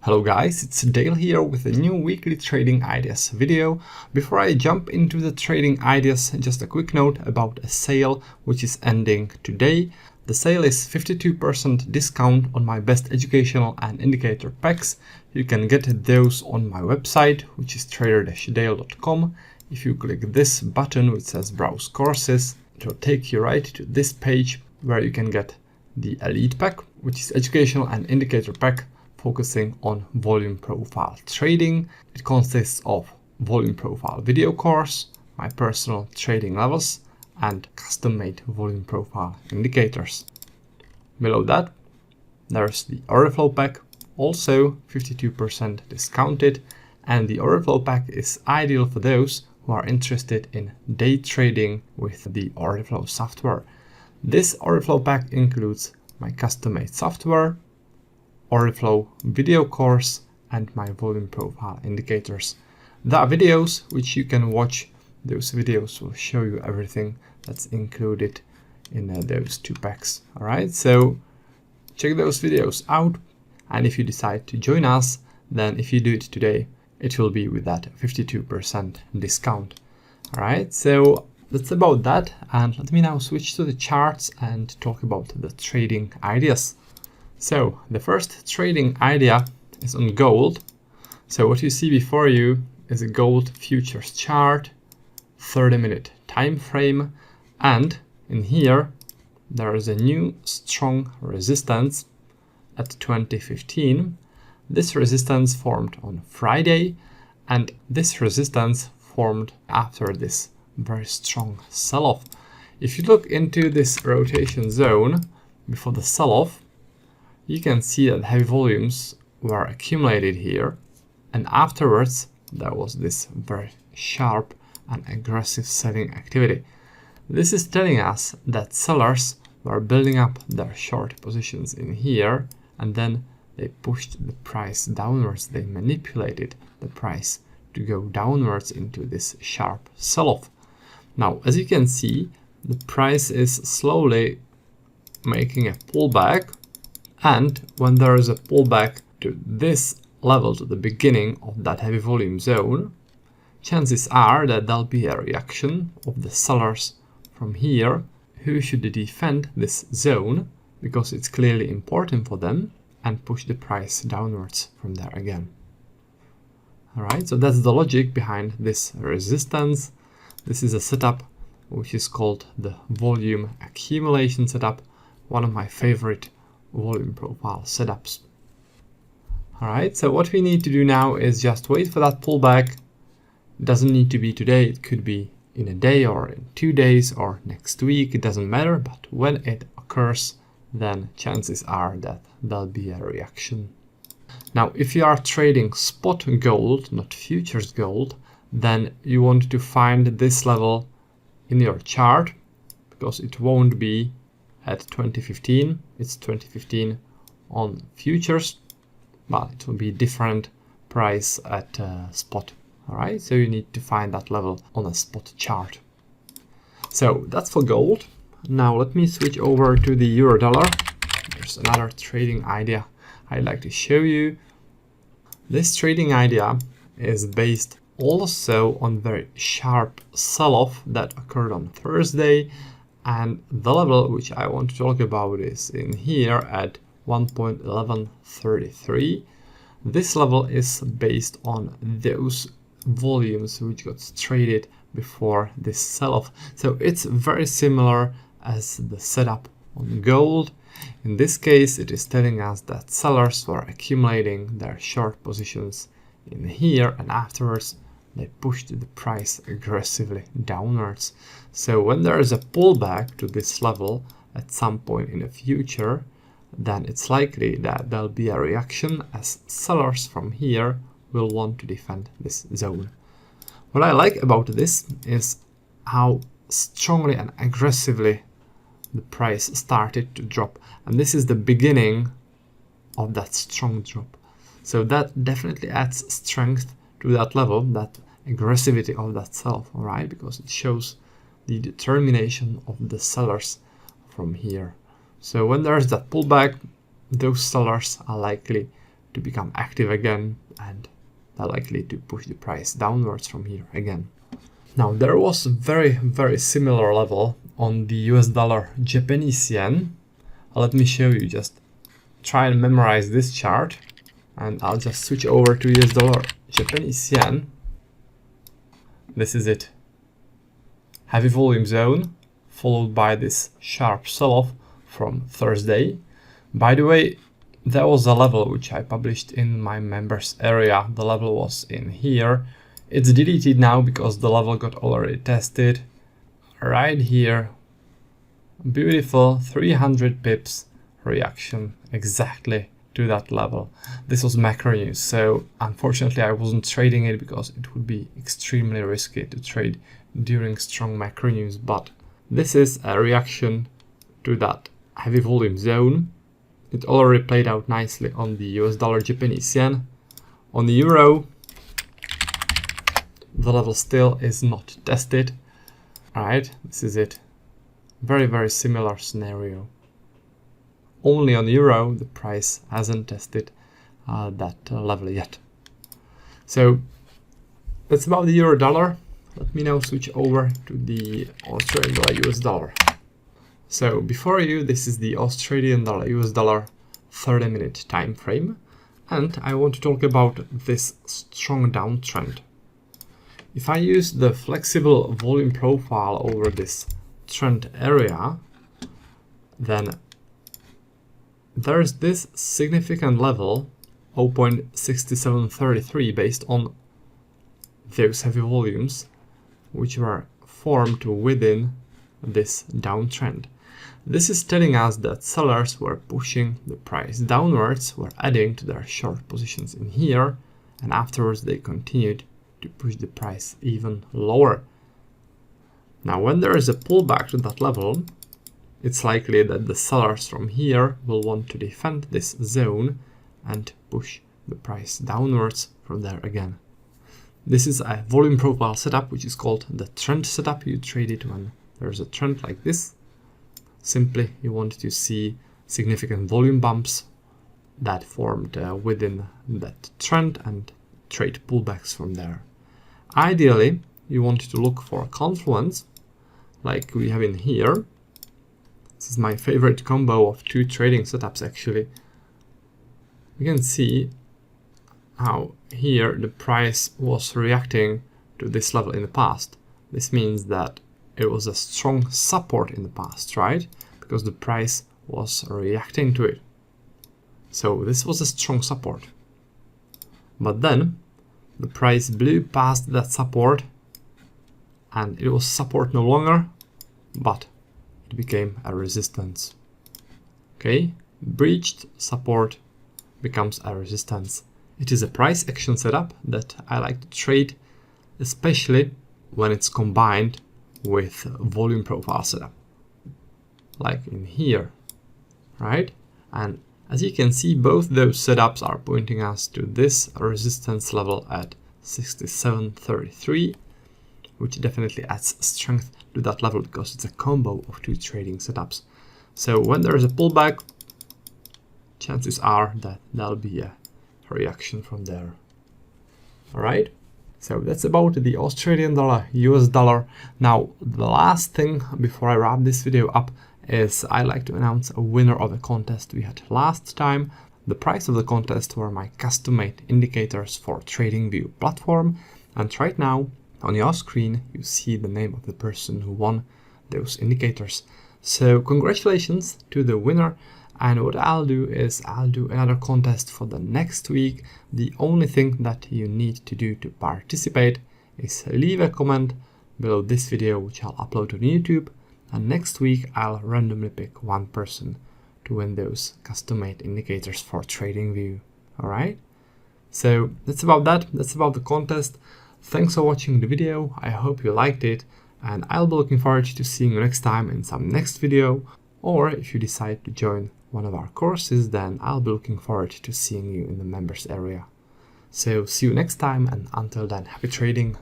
Hello guys, it's Dale here with a new weekly trading ideas video. Before I jump into the trading ideas, just a quick note about a sale which is ending today. The sale is 52% discount on my best educational and indicator packs. You can get those on my website, which is trader-dale.com. If you click this button which says browse courses, it will take you right to this page where you can get the elite pack, which is educational and indicator pack focusing on volume profile trading. It consists of volume profile video course, my personal trading levels, and custom-made volume profile indicators. Below that, there's the order flow pack, also 52% discounted, and the order flow pack is ideal for those who are interested in day trading with the order flow software. This order flow pack includes my custom-made software, order flow video course, and my volume profile indicators. There are videos which you can watch. Those videos will show you everything that's included in those two packs. All right, so check those videos out, and if you decide to join us, then if you do it today, it will be with that 52% discount. All right, so that's about that, and let me now switch to the charts and talk about the trading ideas. So the first trading idea is on gold. So what you see before you is a gold futures chart, 30-minute time frame, and in here there is a new strong resistance at 2015. This resistance formed on Friday, and this resistance formed after this very strong sell-off. If you look into this rotation zone before the sell-off, you can see that heavy volumes were accumulated here, and afterwards there was this very sharp and aggressive selling activity. This is telling us that sellers were building up their short positions in here, and then they pushed the price downwards. They manipulated the price to go downwards into this sharp sell-off. Now, as you can see, the price is slowly making a pullback. And when there is a pullback to this level, to the beginning of that heavy volume zone, chances are that there'll be a reaction of the sellers from here who should defend this zone because it's clearly important for them and push the price downwards from there again. All right, so that's the logic behind this resistance. This is a setup which is called the volume accumulation setup, one of my favorite volume profile setups. All right, so what we need to do now is just wait for that pullback. It doesn't need to be today, it could be in a day or in 2 days or next week, it doesn't matter, but when it occurs, then chances are that there'll be a reaction. Now, if you are trading spot gold, not futures gold, then you want to find this level in your chart because it won't be at 2015, it's 2015 on futures, but it will be different price at spot. All right, so you need to find that level on a spot chart. So that's for gold. Now let me switch over to the euro dollar. There's another trading idea I'd like to show you. This trading idea is based also on very sharp sell-off that occurred on Thursday. And the level which I want to talk about is in here at 1.1133. This level is based on those volumes which got traded before this sell-off. So it's very similar as the setup on gold. In this case, it is telling us that sellers were accumulating their short positions in here, and afterwards they pushed the price aggressively downwards. So when there is a pullback to this level at some point in the future, then it's likely that there'll be a reaction as sellers from here will want to defend this zone. What I like about this is how strongly and aggressively the price started to drop. And this is the beginning of that strong drop. So that definitely adds strength to that level, that aggressivity of that sell-off, all right, because it shows the determination of the sellers from here. So when there's that pullback, those sellers are likely to become active again, and they're likely to push the price downwards from here again. Now, there was a very similar level on the US dollar Japanese yen. Let me show you, just try and memorize this chart, and I'll just switch over to US dollar Japanese yen. This is it. Heavy volume zone, followed by this sharp sell-off from Thursday. By the way, there was a level which I published in my members area. The level was in here. It's deleted now because the level got already tested. Right here. Beautiful 300 pips reaction exactly to that level. This was macro news, so unfortunately I wasn't trading it because it would be extremely risky to trade during strong macro news, but this is a reaction to that heavy volume zone. It already played out nicely on the US dollar Japanese yen. On the euro, the level still is not tested. Alright, this is it. Very similar scenario. Only on the euro, the price hasn't tested that level yet. So that's about the euro dollar. Let me now switch over to the Australian dollar US dollar. So before you, this is the Australian dollar US dollar 30-minute time frame, and I want to talk about this strong downtrend. If I use the flexible volume profile over this trend area, then there's this significant level 0.6733 based on those heavy volumes which were formed within this downtrend. This is telling us that sellers were pushing the price downwards, were adding to their short positions in here, and afterwards they continued to push the price even lower. Now, when there is a pullback to that level, it's likely that the sellers from here will want to defend this zone and push the price downwards from there again. This is a volume profile setup, which is called the trend setup. You trade it when there's a trend like this. Simply, you want to see significant volume bumps that formed within that trend and trade pullbacks from there. Ideally, you want to look for a confluence like we have in here. This is my favorite combo of two trading setups actually. You can see how here the price was reacting to this level in the past. This means that it was a strong support in the past, right? Because the price was reacting to it. So this was a strong support. But then the price blew past that support and it was support no longer, but it became a resistance. Okay, breached support becomes a resistance. It is a price action setup that I like to trade, especially when it's combined with volume profile setup, like in here, right? And as you can see, both those setups are pointing us to this resistance level at 67.33, which definitely adds strength to that level because it's a combo of two trading setups. So when there is a pullback, chances are that there'll be a reaction from there. All right. So that's about the Australian dollar, US dollar. Now, the last thing before I wrap this video up is I like to announce a winner of a contest we had last time. The prize of the contest were my custom-made indicators for TradingView platform. And right now on your screen, you see the name of the person who won those indicators. So congratulations to the winner. And what I'll do is I'll do another contest for the next week. The only thing that you need to do to participate is leave a comment below this video, which I'll upload on YouTube. And next week, I'll randomly pick one person to win those custom-made indicators for TradingView. All right. So that's about that. That's about the contest. Thanks for watching the video. I hope you liked it. And I'll be looking forward to seeing you next time in some next video. Or if you decide to join one of our courses, then I'll be looking forward to seeing you in the members area. So see you next time, and until then, happy trading.